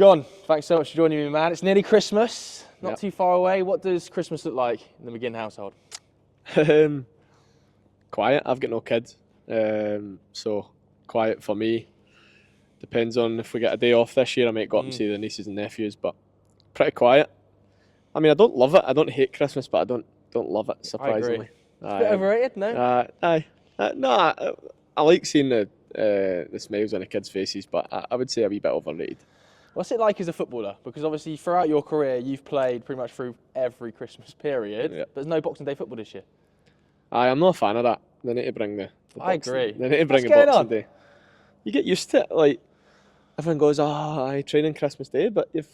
John, thanks so much for joining me, man. It's nearly Christmas, not Yep. too far away. What does Christmas look like in the McGinn household? Quiet. I've got no kids, so quiet for me. Depends on if we get a day off this year. I might go up and see the nieces and nephews, but pretty quiet. I mean, I don't love it. I don't hate Christmas, but I don't love it. Surprisingly, It's a bit overrated, no? I like seeing the smiles on the kids' faces, but I would say a wee bit overrated. What's it like as a footballer? Because obviously throughout your career, you've played pretty much through every Christmas period. Yeah. But there's no Boxing Day football this year. I'm not a fan of that. They need to bring the I Boxing- agree. They need to bring What's a going Boxing on? Day. You get used to it. Like, everyone goes, I train on Christmas Day, but you've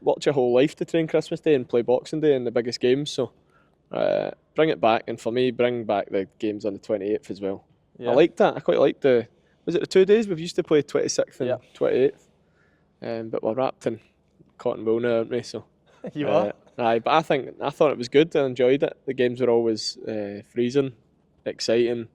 worked your whole life to train Christmas Day and play Boxing Day in the biggest games. So bring it back, and for me, bring back the games on the 28th as well. Yeah. I like that. I quite like was it the 2 days? We've used to play 26th and 28th. But we're wrapped in cotton wool now, aren't we? So You are? Aye, but I thought it was good. I enjoyed it. The games were always freezing, exciting,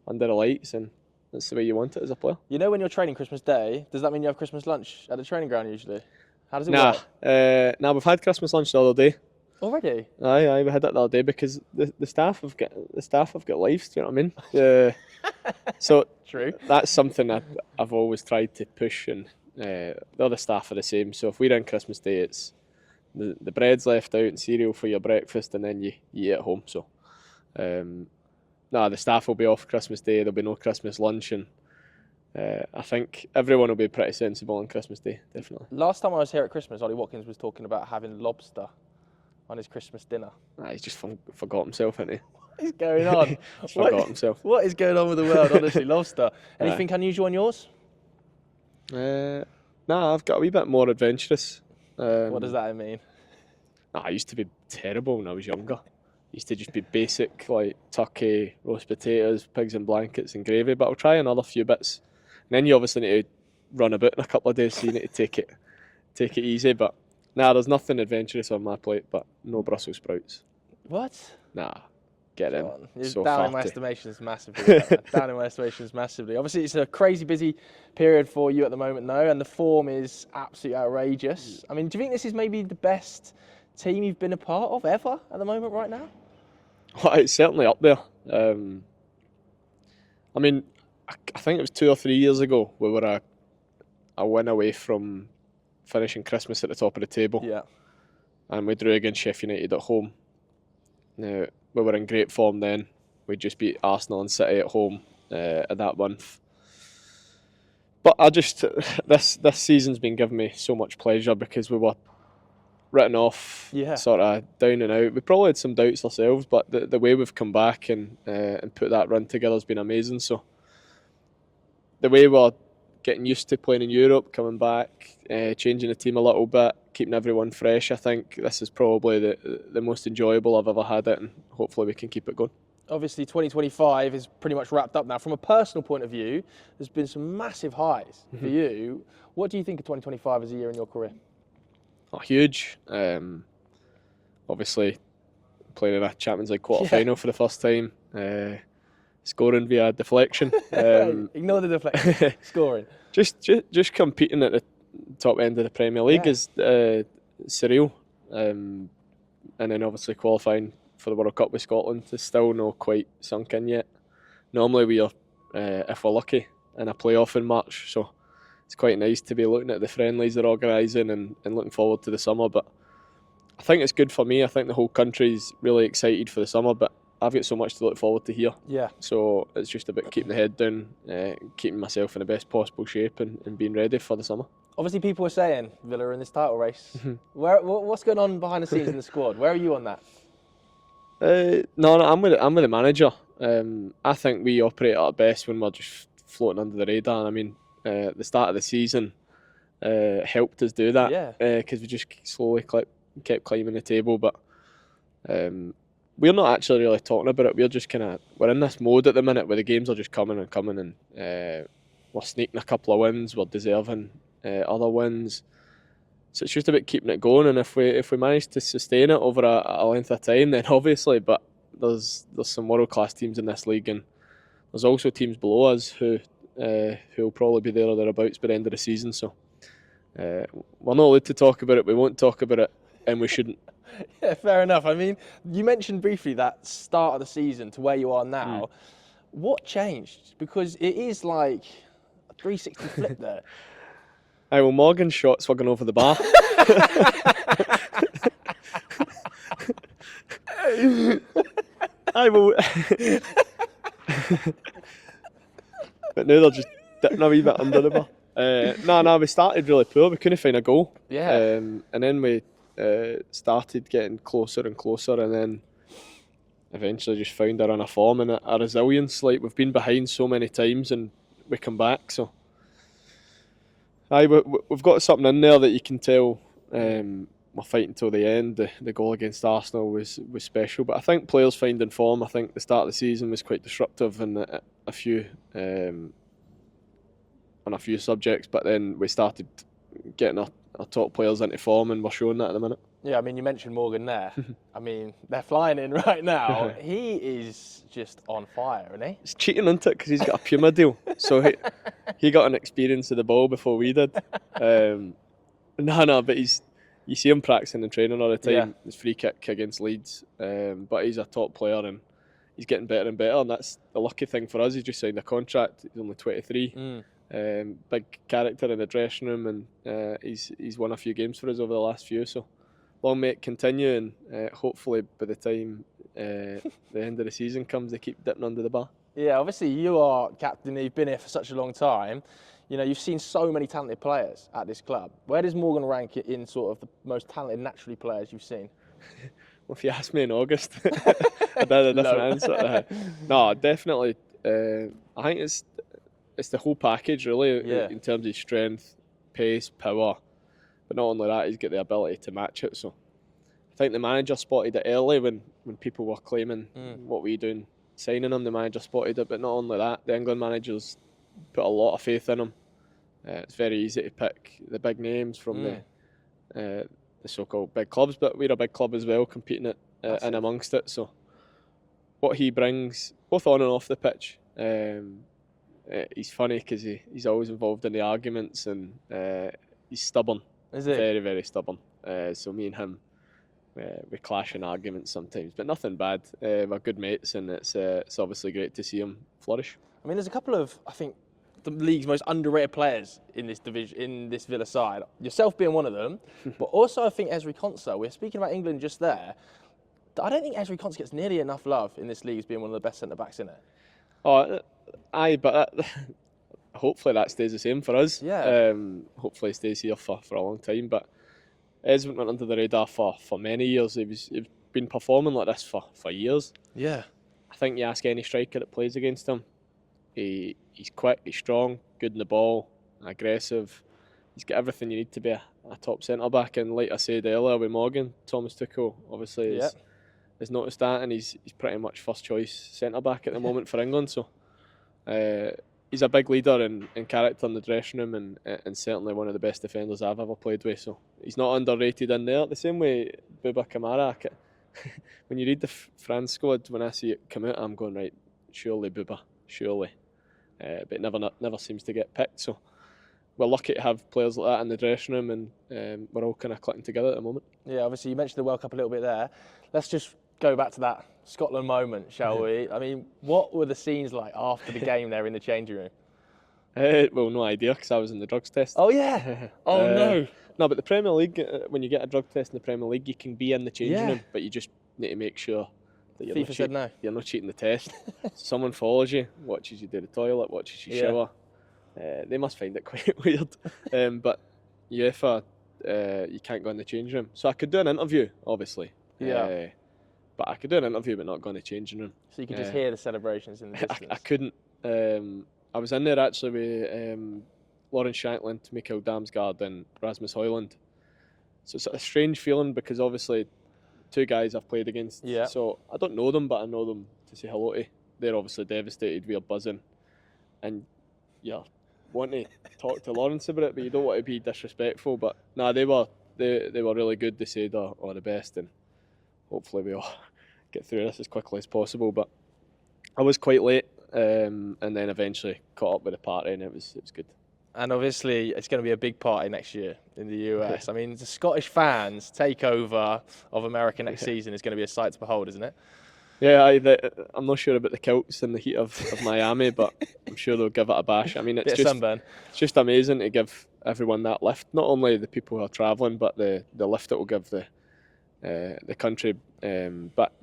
under the lights, and that's the way you want it as a player. You know when you're training Christmas Day, does that mean you have Christmas lunch at the training ground usually? How does it work? Nah, we've had Christmas lunch the other day. Already? Aye, we had it the other day because the staff have got lives. Do you know what I mean? So True. that's something that I've always tried to push, and the other staff are the same. So if we're in Christmas Day, it's the bread's left out and cereal for your breakfast, and then you eat at home. So, the staff will be off Christmas Day. There'll be no Christmas lunch, and I think everyone will be pretty sensible on Christmas Day, definitely. Last time I was here at Christmas, Ollie Watkins was talking about having lobster on his Christmas dinner. He's just forgot himself, hasn't he? What is going on? He's forgot himself. What is going on with the world, honestly? Lobster. Anything unusual on yours? I've got a wee bit more adventurous. What does that mean? I used to be terrible when I was younger. Used to just be basic, like turkey, roast potatoes, pigs in blankets and gravy, but I'll try another few bits. And then you obviously need to run a bit in a couple of days, so you need to take it easy. But there's nothing adventurous on my plate, but no Brussels sprouts. What? Get them. You're So down in my fatty. estimations massively. Down in my estimations massively. Obviously, it's a crazy busy period for you at the moment, though, and the form is absolutely outrageous. I mean, do you think this is maybe the best team you've been a part of ever at the moment right now? Well, it's certainly up there. I mean, I think it was 2 or 3 years ago we were a win away from finishing Christmas at the top of the table. Yeah. And we drew against Sheffield United at home. Now, we were in great form then. We just beat Arsenal and City at home at that month. But this season's been giving me so much pleasure because we were written off, sort of down and out. We probably had some doubts ourselves, but the way we've come back and put that run together has been amazing. So the way we're getting used to playing in Europe, coming back, changing the team a little bit, keeping everyone fresh, I think this is probably the most enjoyable I've ever had it, and hopefully we can keep it going. Obviously, 2025 is pretty much wrapped up now. From a personal point of view, there's been some massive highs for you. What do you think of 2025 as a year in your career? Oh, huge. Obviously, playing in a Champions League quarter-final for the first time. Scoring via deflection. Ignore the deflection. Scoring. Just competing at the top end of the Premier League is surreal. And then obviously qualifying for the World Cup with Scotland is still not quite sunk in yet. Normally we are, if we're lucky, in a playoff in March. So it's quite nice to be looking at the friendlies they're organising and looking forward to the summer. But I think it's good for me. I think the whole country's really excited for the summer, but I've got so much to look forward to here. Yeah. So it's just about keeping the head down, keeping myself in the best possible shape and being ready for the summer. Obviously, people are saying Villa are in this title race. What's going on behind the scenes in the squad? Where are you on that? No, I'm with the manager. I think we operate at our best when we're just floating under the radar. And I mean, the start of the season helped us do that because we just slowly kept climbing the table. But we're not actually really talking about it. We're just we're in this mode at the minute where the games are just coming and coming, and we're sneaking a couple of wins. We're deserving other wins. So it's just about keeping it going, and if we manage to sustain it over a length of time, then obviously. But there's some world class teams in this league, and there's also teams below us who will probably be there or thereabouts by the end of the season. So we're not allowed to talk about it. We won't talk about it, and we shouldn't. Yeah, fair enough. I mean, you mentioned briefly that start of the season to where you are now. What changed? Because it is like a 360 flip there. Aye, well, Morgan's shots were going over the bar. Aye, well, but now they're just dipping a wee bit under the bar. No, we started really poor. We couldn't find a goal. Yeah. And then we started getting closer and closer, and then eventually just found our run of form and a resilience. Like, we've been behind so many times and we come back. So, aye, we've got something in there that you can tell. We're fighting till the end. The goal against Arsenal was special, but I think players finding form. I think the start of the season was quite disruptive in a few on a few subjects, but then we started getting our top players into form, and we're showing that at the minute. Yeah, I mean, you mentioned Morgan there. I mean, they're flying in right now. He is just on fire, isn't he? It's cheating, isn't it? Because he's got a Puma deal, so he got an experience of the ball before we did. But you see him practicing and training all the time. Yeah. His free kick against Leeds, but he's a top player and he's getting better and better. And that's the lucky thing for us. He's just signed a contract. He's only 23. Big character in the dressing room, and he's won a few games for us over the last few. So long may it continue, and hopefully by the time the end of the season comes, they keep dipping under the bar. Yeah, obviously you are captain. You've been here for such a long time. You know, you've seen so many talented players at this club. Where does Morgan rank in sort of the most talented naturally players you've seen? Well, if you asked me in August, I'd have a different answer. No, definitely. I think it's the whole package, really, in terms of strength, pace, power. But not only that, he's got the ability to match it. So I think the manager spotted it early when people were claiming what were you doing signing him. The manager spotted it, but not only that, the England managers put a lot of faith in him. It's very easy to pick the big names from the so-called big clubs, but we're a big club as well, competing in amongst it. So what he brings, both on and off the pitch, he's funny because he's always involved in the arguments, and he's stubborn. Is he? Very, very stubborn. So me and him, we clash in arguments sometimes, but nothing bad. We're good mates, and it's obviously great to see him flourish. I mean, there's a couple of, I think, the league's most underrated players in this division, in this Villa side. Yourself being one of them, but also I think Ezri Konsa. We're speaking about England just there. I don't think Ezri Konsa gets nearly enough love in this league as being one of the best centre backs in it. Oh, aye, but hopefully that stays the same for us. Yeah. Hopefully he stays here for a long time. But Ez went under the radar for many years. He's been performing like this for years. Yeah. I think you ask any striker that plays against him, he's quick, he's strong, good in the ball, aggressive. He's got everything you need to be a top centre back. And like I said earlier with Morgan, Thomas Tuchel obviously has noticed that, and he's pretty much first choice centre back at the moment for England. So he's a big leader in character in the dressing room, and certainly one of the best defenders I've ever played with. So he's not underrated in there. The same way Bouba Kamara. When you read the France squad, when I see it come out, I'm going, right, surely Bouba, surely. But it never seems to get picked. So we're lucky to have players like that in the dressing room, and we're all kind of clicking together at the moment. Yeah, obviously you mentioned the World Cup a little bit there. Let's just go back to that Scotland moment, shall we? I mean, what were the scenes like after the game there in the changing room? Well, no idea, because I was in the drugs test. Oh, yeah? Oh, no. No, but the Premier League, when you get a drug test in the Premier League, you can be in the changing room, but you just need to make sure that you're not cheating the test. Someone follows you, watches you do the toilet, watches you shower. They must find it quite weird. But UEFA, you can't go in the changing room. So I could do an interview, obviously. Yeah. But I could do an interview but not go in the changing room. So you could just hear the celebrations in the distance? I couldn't. I was in there actually with Lawrence Shankland, Mikael Damsgaard and Rasmus Højlund. So it's a strange feeling because obviously two guys I've played against. Yeah. So I don't know them, but I know them to say hello to. They're obviously devastated, we're buzzing. And want to talk to Lawrence about it, but you don't want to be disrespectful. But nah, they were really good. They said all the best, and hopefully we all get through this as quickly as possible. But I was quite late, and then eventually caught up with the party, and it was good. And obviously, it's going to be a big party next year in the US. I mean, the Scottish fans' takeover of America next season is going to be a sight to behold, isn't it? Yeah, I'm not sure about the Celts in the heat of Miami, but I'm sure they'll give it a bash. I mean, Bit of sunburn. It's just amazing to give everyone that lift. Not only the people who are travelling, but the lift it will give the country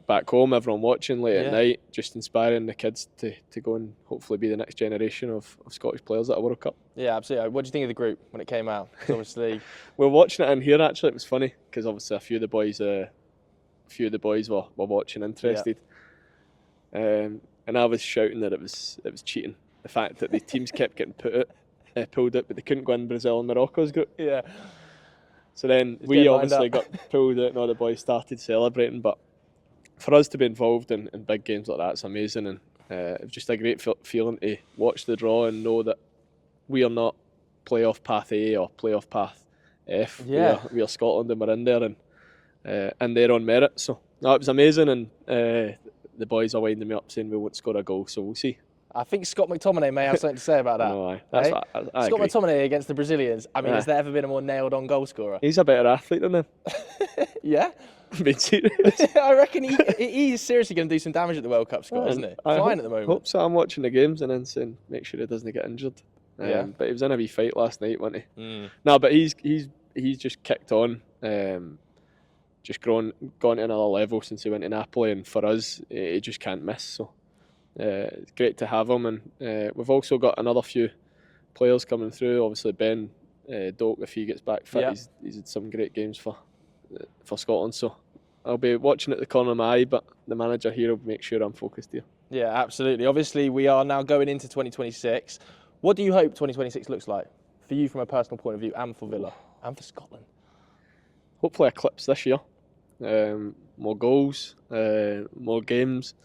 back home, everyone watching late at night, just inspiring the kids to go and hopefully be the next generation of Scottish players at a World Cup. Yeah, absolutely. What do you think of the group when it came out? Obviously, we're watching it in here. Actually, it was funny because obviously a few of the boys were watching, interested, and I was shouting that it was cheating. The fact that the teams kept getting pulled out, but they couldn't go in Brazil and Morocco's group. Yeah. So then we obviously got pulled out and all the boys started celebrating. But for us to be involved in big games like that, it's amazing. And it was just a great feeling to watch the draw and know that we are not playoff path A or playoff path F. Yeah. We are Scotland and we're in there and they're on merit. So no, it was amazing. And the boys are winding me up saying we won't score a goal. So we'll see. I think Scott McTominay may have something to say about that. No, that's what I Scott agree. McTominay against the Brazilians. I mean, has there ever been a more nailed-on goal scorer? He's a better athlete than him. Yeah? Being serious. I reckon he is seriously going to do some damage at the World Cup, Scott, isn't he? Flying at the moment. Hope so. I'm watching the games and then saying, make sure he doesn't get injured. But he was in a wee fight last night, wasn't he? No, but he's just kicked on. Just gone to another level since he went to Napoli, and for us, he just can't miss. So it's great to have him, and we've also got another few players coming through. Obviously, Ben Doak, if he gets back fit, he's had some great games for Scotland. So I'll be watching at the corner of my eye, but the manager here will make sure I'm focused here. Yeah, absolutely. Obviously, we are now going into 2026. What do you hope 2026 looks like for you from a personal point of view, and for Villa, and for Scotland? Hopefully eclipse this year. More goals, more games.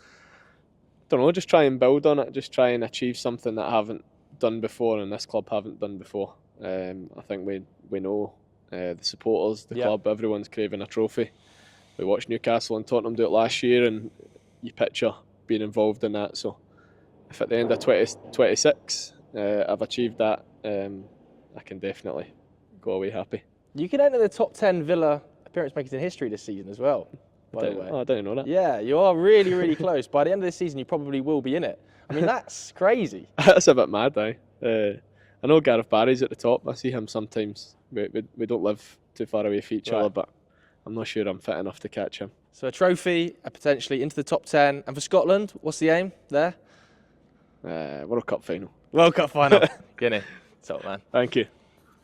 Don't know, just try and build on it, just try and achieve something that I haven't done before and this club haven't done before. I think we know the supporters, the club, everyone's craving a trophy. We watched Newcastle and Tottenham do it last year, and you picture being involved in that. So if at the end of 2026 I've achieved that, I can definitely go away happy. You can enter the top 10 Villa appearance makers in history this season as well, by the way. Oh, I didn't know that. Yeah, you are really, really close. By the end of this season, you probably will be in it. I mean, that's crazy. That's a bit mad, I know Gareth Barry's at the top. I see him sometimes. We don't live too far away from each other, but I'm not sure I'm fit enough to catch him. So a trophy, potentially into the top 10. And for Scotland, what's the aim there? World Cup final. World Cup final. Guinea. Top man. Thank you.